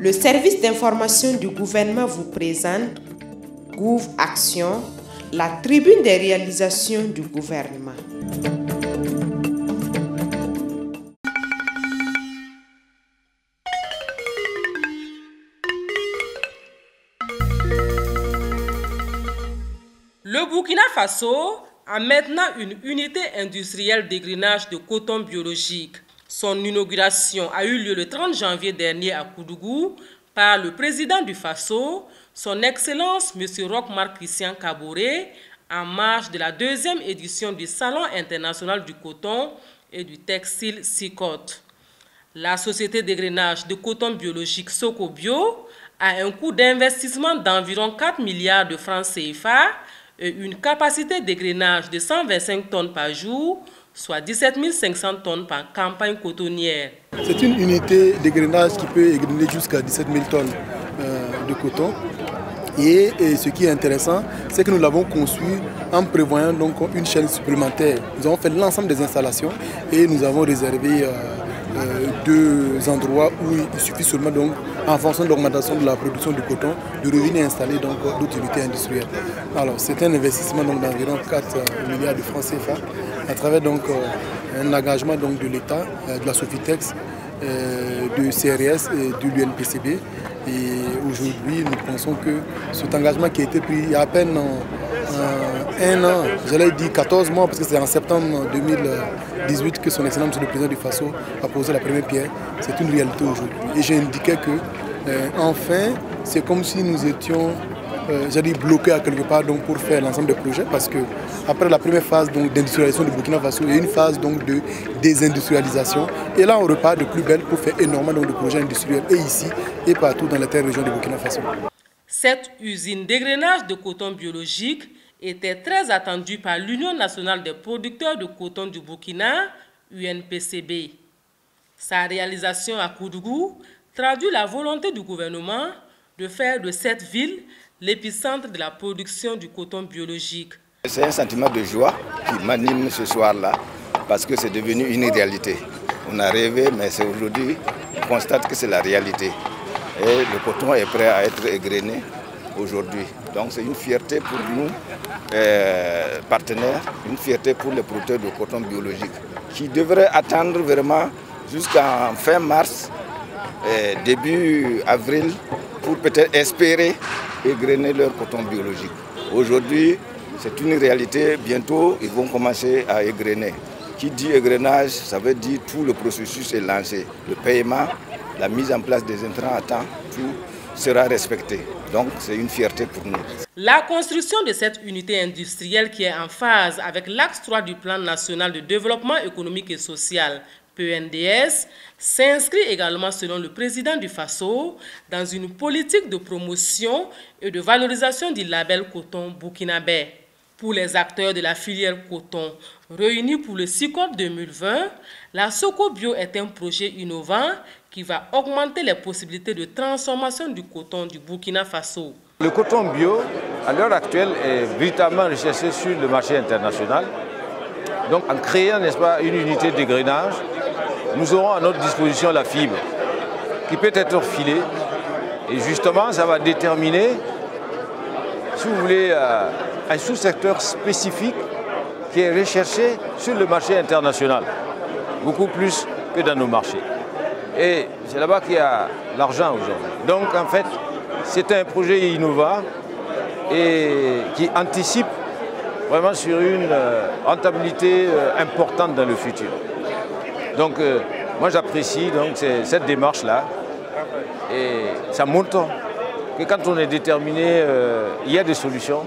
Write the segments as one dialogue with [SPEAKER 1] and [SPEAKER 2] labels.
[SPEAKER 1] Le service d'information du gouvernement vous présente Gouv Action, la tribune des réalisations du gouvernement.
[SPEAKER 2] Le Burkina Faso a maintenant une unité industrielle d'égrenage de coton biologique. Son inauguration a eu lieu le 30 janvier dernier à Koudougou par le président du Faso, son Excellence M. Roch-Marc Christian Kaboré, en marge de la deuxième édition du Salon international du coton et du textile SICOT. La société d'égrenage de coton biologique Sokobio a un coût d'investissement d'environ 4 milliards de francs CFA et une capacité d'égrenage de 125 tonnes par jour, soit 17 500 tonnes par campagne cotonnière.
[SPEAKER 3] C'est une unité d'égrenage qui peut égrener jusqu'à 17 000 tonnes de coton. Et ce qui est intéressant, c'est que nous l'avons conçu en prévoyant donc une chaîne supplémentaire. Nous avons fait l'ensemble des installations et nous avons réservé 2 endroits où il suffit seulement, donc, en fonction de l'augmentation de la production du coton, de revenir installer d'autres unités industrielles. Alors c'est un investissement d'environ 4 milliards de francs CFA à travers donc, un engagement donc, de l'État, de la Sofitex, de CRS et de l'UNPCB. Et aujourd'hui, nous pensons que cet engagement qui a été pris il y a à peine un an, j'allais dire 14 mois, parce que c'est en septembre 2018 que son Excellence le président du Faso a posé la première pierre, c'est une réalité aujourd'hui. Et j'ai indiqué que, enfin, c'est comme si nous étions bloqués à quelque part donc, pour faire l'ensemble des projets, parce que après la première phase d'industrialisation du Burkina Faso, il y a une phase donc, de désindustrialisation. Et là, on repart de plus belle pour faire énormément de projets industriels, et ici, et partout dans les terres régions du Burkina Faso.
[SPEAKER 2] Cette usine d'égrenage de coton biologique était très attendue par l'Union nationale des producteurs de coton du Burkina, UNPCB. Sa réalisation à Koudougou traduit la volonté du gouvernement de faire de cette ville l'épicentre de la production du coton biologique.
[SPEAKER 4] C'est un sentiment de joie qui m'anime ce soir-là, parce que c'est devenu une réalité. On a rêvé, mais c'est aujourd'hui, on constate que c'est la réalité. Et le coton est prêt à être égrené aujourd'hui. Donc c'est une fierté pour nous, partenaires, une fierté pour les producteurs de coton biologique, qui devraient attendre vraiment jusqu'en fin mars, début avril, pour peut-être espérer égrener leur coton biologique. Aujourd'hui, c'est une réalité. Bientôt, ils vont commencer à égrener. Qui dit égrenage, ça veut dire tout le processus est lancé. Le paiement, la mise en place des intrants à temps, tout sera respecté. Donc, c'est une fierté pour nous.
[SPEAKER 2] La construction de cette unité industrielle qui est en phase avec l'axe 3 du Plan national de développement économique et social, PNDS, s'inscrit également, selon le président du Faso, dans une politique de promotion et de valorisation du label coton burkinabé. Pour les acteurs de la filière coton réunis pour le SICOT 2020, la Sokobio est un projet innovant qui va augmenter les possibilités de transformation du coton du Burkina Faso.
[SPEAKER 5] Le coton bio, à l'heure actuelle, est véritablement recherché sur le marché international. Donc, en créant, n'est-ce pas, une unité d'égrenage, nous aurons à notre disposition la fibre qui peut être filée. Et justement, ça va déterminer, si vous voulez, un sous-secteur spécifique qui est recherché sur le marché international, beaucoup plus que dans nos marchés. Et c'est là-bas qu'il y a l'argent aujourd'hui. Donc en fait, c'est un projet innovant et qui anticipe vraiment sur une rentabilité importante dans le futur. Donc moi j'apprécie cette démarche-là et ça montre que quand on est déterminé, il y a des solutions.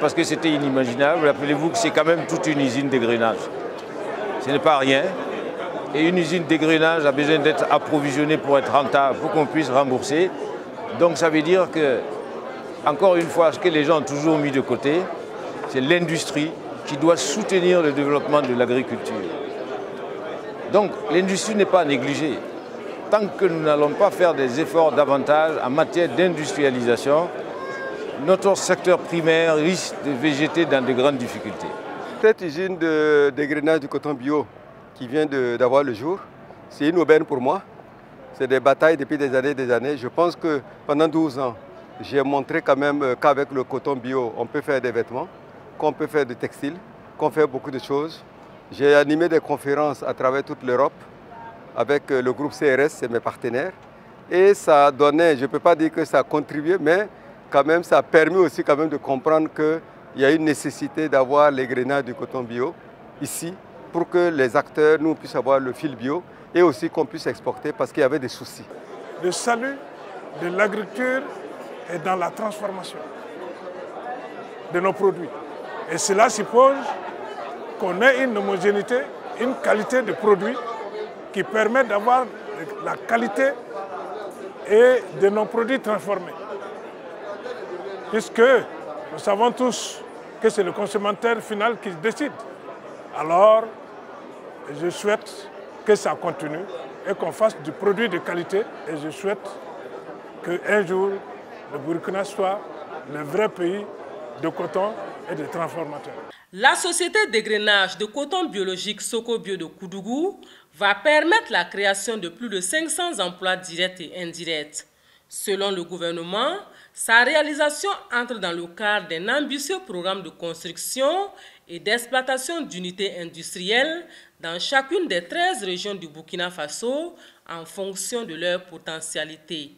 [SPEAKER 5] Parce que c'était inimaginable, rappelez-vous que c'est quand même toute une usine d'égrenage. Ce n'est pas rien. Et une usine d'égrenage a besoin d'être approvisionnée pour être rentable, pour qu'on puisse rembourser. Donc ça veut dire que, encore une fois, ce que les gens ont toujours mis de côté, c'est l'industrie qui doit soutenir le développement de l'agriculture. Donc l'industrie n'est pas négligée. Tant que nous n'allons pas faire des efforts davantage en matière d'industrialisation, notre secteur primaire risque de végéter dans de grandes difficultés.
[SPEAKER 6] Cette usine d'égrenage du coton bio qui vient d'avoir le jour, c'est une aubaine pour moi C'est des batailles depuis des années. Je pense que pendant 12 ans, j'ai montré quand même qu'avec le coton bio, on peut faire des vêtements, qu'on peut faire du textile, qu'on fait beaucoup de choses. J'ai animé des conférences à travers toute l'Europe avec le groupe CRS, c'est mes partenaires. Et ça a donné, je ne peux pas dire que ça a contribué, mais quand même ça a permis aussi quand même de comprendre qu'il y a une nécessité d'avoir l'égrenage du coton bio ici pour que les acteurs, nous, puissent avoir le fil bio et aussi qu'on puisse exporter parce qu'il y avait des soucis.
[SPEAKER 7] Le salut de l'agriculture est dans la transformation de nos produits. Et cela suppose qu'on ait une homogénéité, une qualité de produits qui permet d'avoir la qualité et de nos produits transformés. Puisque nous savons tous que c'est le consommateur final qui décide. Alors, je souhaite que ça continue et qu'on fasse du produit de qualité. Et je souhaite qu'un jour, le Burkina soit le vrai pays de coton et de transformateurs.
[SPEAKER 2] La société d'égrenage de coton biologique Sokobio de Koudougou va permettre la création de plus de 500 emplois directs et indirects. Selon le gouvernement, sa réalisation entre dans le cadre d'un ambitieux programme de construction et d'exploitation d'unités industrielles dans chacune des 13 régions du Burkina Faso en fonction de leur potentialité.